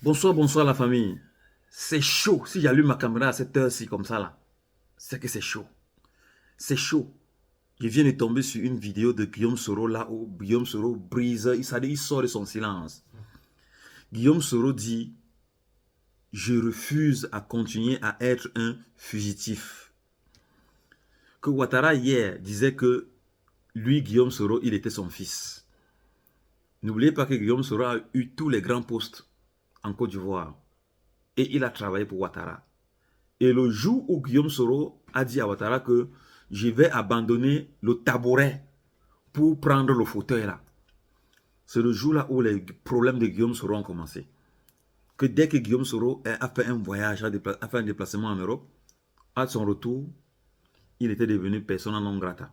Bonsoir, bonsoir la famille. C'est chaud. Si j'allume ma caméra à cette heure-ci comme ça là, c'est que c'est chaud. C'est chaud. Je viens de tomber sur une vidéo de Guillaume Soro là où Guillaume Soro brise, il sort de son silence. Guillaume Soro dit, je refuse à continuer à être un fugitif. Que Ouattara hier disait que lui, Guillaume Soro, il était son fils. N'oubliez pas que Guillaume Soro a eu tous les grands postes en Côte d'Ivoire. Et il a travaillé pour Ouattara. Et le jour où Guillaume Soro a dit à Ouattara que je vais abandonner le tabouret pour prendre le fauteuil là, c'est le jour là où les problèmes de Guillaume Soro ont commencé. Que dès que Guillaume Soro a fait un voyage, a fait un déplacement en Europe, à son retour, il était devenu persona non grata.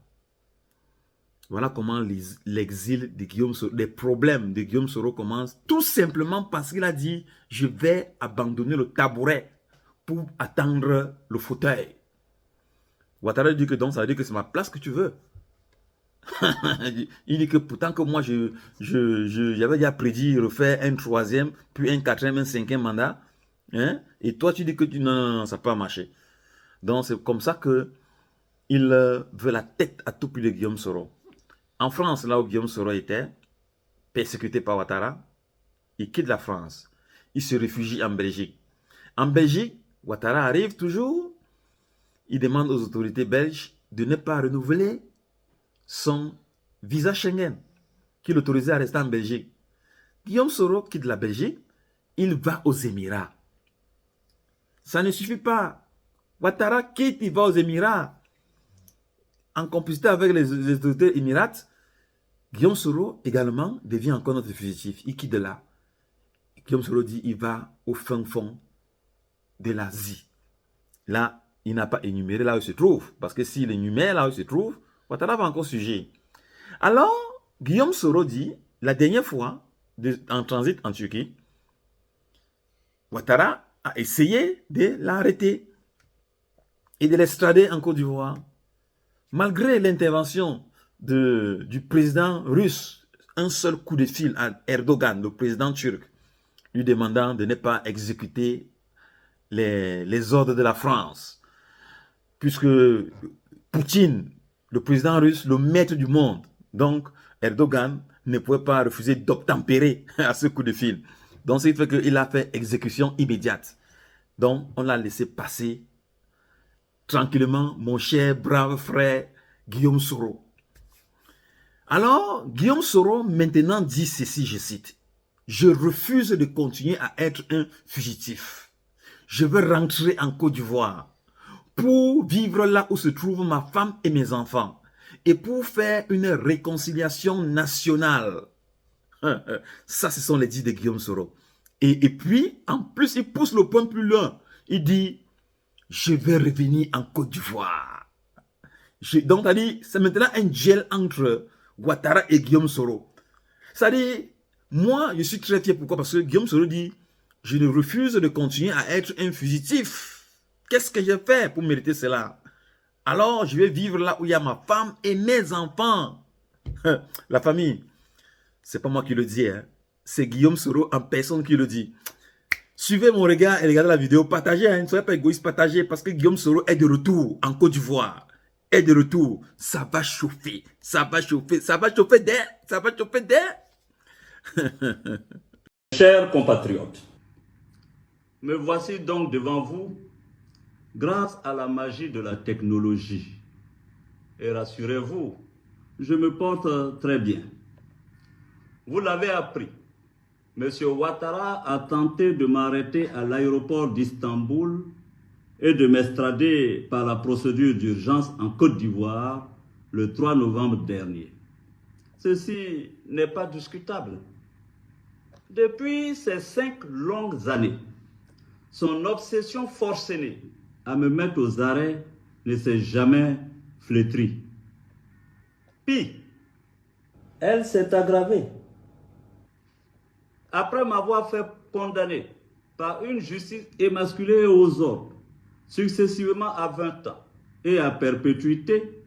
Voilà comment l'exil de Guillaume Soro, les problèmes de Guillaume Soro commencent, tout simplement parce qu'il a dit « Je vais abandonner le tabouret pour attendre le fauteuil. » Ouattara dit que donc ça veut dire que c'est ma place que tu veux. Il dit que pourtant que moi j'avais déjà prédit refaire un troisième, puis un quatrième, un cinquième mandat. Hein? Et toi tu dis que non, ça peut pas marcher. Donc c'est comme ça que il veut la tête à tout prix de Guillaume Soro. En France, là où Guillaume Soro était, persécuté par Ouattara, il quitte la France. Il se réfugie en Belgique. En Belgique, Ouattara arrive toujours. Il demande aux autorités belges de ne pas renouveler son visa Schengen, qui l'autorisait à rester en Belgique. Guillaume Soro quitte la Belgique, il va aux Émirats. Ça ne suffit pas. Ouattara quitte, il va aux Émirats. En complicité avec les autorités émirates, Guillaume Soro également devient encore notre fugitif. Il quitte de là. Guillaume Soro dit il va au fin fond de l'Asie. Là, il n'a pas énuméré là où il se trouve. Parce que s'il énumère là où il se trouve, Ouattara va encore sujet. Alors, Guillaume Soro dit, la dernière fois, en transit en Turquie, Ouattara a essayé de l'arrêter et de l'extrader en Côte d'Ivoire. Malgré l'intervention du président russe, un seul coup de fil à Erdogan, le président turc, lui demandant de ne pas exécuter les ordres de la France. Puisque Poutine, le président russe, le maître du monde, donc Erdogan ne pouvait pas refuser d'obtempérer à ce coup de fil. Donc, ce qui fait qu'il a fait exécution immédiate. Donc, on l'a laissé passer tranquillement, mon cher, brave frère Guillaume Soro. Alors, Guillaume Soro maintenant dit ceci, je cite, « Je refuse de continuer à être un fugitif. Je veux rentrer en Côte d'Ivoire pour vivre là où se trouvent ma femme et mes enfants et pour faire une réconciliation nationale. » Ça, ce sont les dits de Guillaume Soro. Et puis, en plus, il pousse le point plus loin. Il dit, je vais revenir en Côte d'Ivoire. Donc, c'est maintenant un gel entre Ouattara et Guillaume Soro. C'est-à-dire, moi, je suis très fier. Pourquoi? Parce que Guillaume Soro dit, je ne refuse de continuer à être un fugitif. Qu'est-ce que j'ai fait pour mériter cela? Alors, je vais vivre là où il y a ma femme et mes enfants. La famille, c'est pas moi qui le dis, hein. C'est Guillaume Soro en personne qui le dit. Suivez mon regard et regardez la vidéo, partagez, hein. Ne soyez pas égoïste, partagez, parce que Guillaume Soro est de retour en Côte d'Ivoire. Est de retour. Ça va chauffer, ça va chauffer, ça va chauffer d'air, ça va chauffer d'air. Chers compatriotes, me voici donc devant vous grâce à la magie de la technologie. Et rassurez-vous, je me porte très bien. Vous l'avez appris, M. Ouattara a tenté de m'arrêter à l'aéroport d'Istanbul et de m'extrader par la procédure d'urgence en Côte d'Ivoire le 3 novembre dernier. Ceci n'est pas discutable. Depuis ces 5 longues années, son obsession forcenée à me mettre aux arrêts ne s'est jamais flétrie. Pis, elle s'est aggravée. Après m'avoir fait condamner par une justice émasculée aux ordres, successivement à 20 ans et à perpétuité,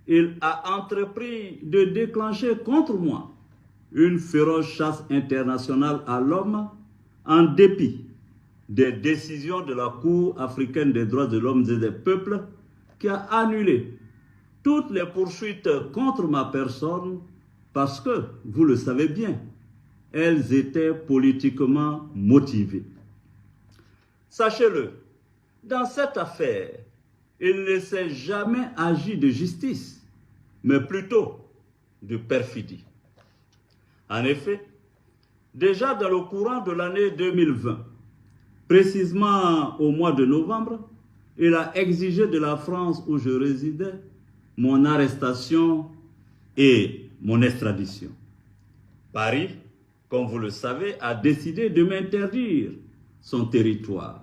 il a entrepris de déclencher contre moi une féroce chasse internationale à l'homme en dépit des décisions de la Cour africaine des droits de l'homme et des peuples qui a annulé toutes les poursuites contre ma personne parce que, vous le savez bien, elles étaient politiquement motivées. Sachez-le, dans cette affaire, il ne s'est jamais agi de justice, mais plutôt de perfidie. En effet, déjà dans le courant de l'année 2020, précisément au mois de novembre, il a exigé de la France où je résidais mon arrestation et mon extradition. Paris, comme vous le savez, a décidé de m'interdire son territoire.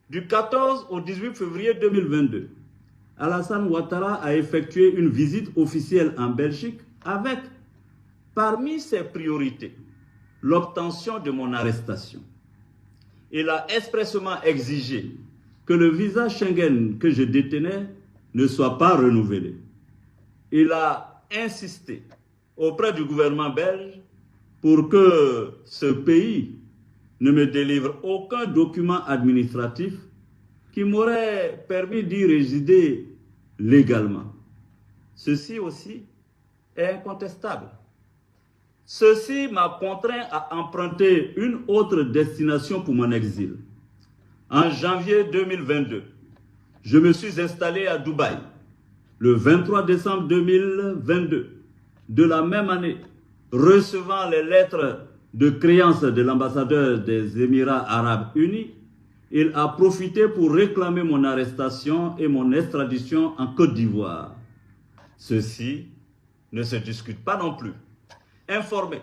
Du 14 au 18 février 2022, Alassane Ouattara a effectué une visite officielle en Belgique avec, parmi ses priorités, l'obtention de mon arrestation. Il a expressément exigé que le visa Schengen que je détenais ne soit pas renouvelé. Il a insisté auprès du gouvernement belge pour que ce pays ne me délivre aucun document administratif qui m'aurait permis d'y résider légalement. Ceci aussi est incontestable. Ceci m'a contraint à emprunter une autre destination pour mon exil. En janvier 2022, je me suis installé à Dubaï. Le 23 décembre 2022, de la même année, recevant les lettres de créance de l'ambassadeur des Émirats arabes unis, il a profité pour réclamer mon arrestation et mon extradition en Côte d'Ivoire. Ceci ne se discute pas non plus. Informé,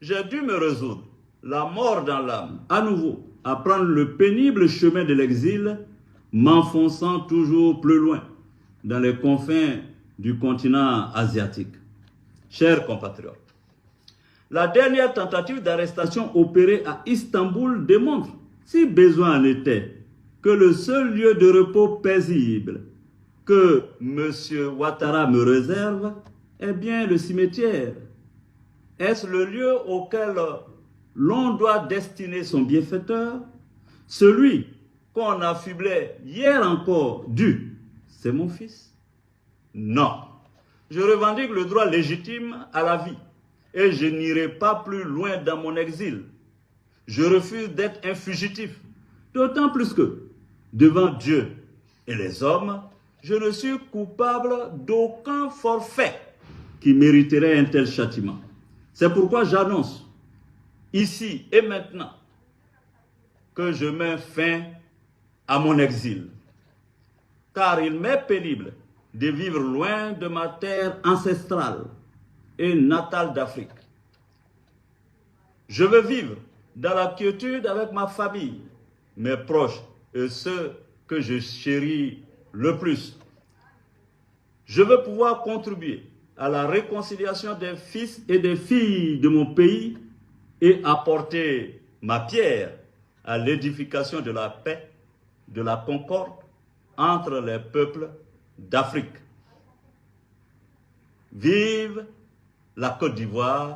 j'ai dû me résoudre, la mort dans l'âme, à nouveau, à prendre le pénible chemin de l'exil, m'enfonçant toujours plus loin dans les confins du continent asiatique. Chers compatriotes, la dernière tentative d'arrestation opérée à Istanbul démontre, si besoin en était, que le seul lieu de repos paisible que M. Ouattara me réserve est bien le cimetière. Est-ce le lieu auquel l'on doit destiner son bienfaiteur? Celui qu'on affublait hier encore du « c'est mon fils ». Non, je revendique le droit légitime à la vie et je n'irai pas plus loin dans mon exil. Je refuse d'être un fugitif, d'autant plus que, devant Dieu et les hommes, je ne suis coupable d'aucun forfait qui mériterait un tel châtiment. C'est pourquoi j'annonce, ici et maintenant, que je mets fin à mon exil. Car il m'est pénible de vivre loin de ma terre ancestrale et natale d'Afrique. Je veux vivre dans la quiétude avec ma famille, mes proches et ceux que je chéris le plus. Je veux pouvoir contribuer à la réconciliation des fils et des filles de mon pays et apporter ma pierre à l'édification de la paix, de la concorde entre les peuples d'Afrique. Vive la Côte d'Ivoire!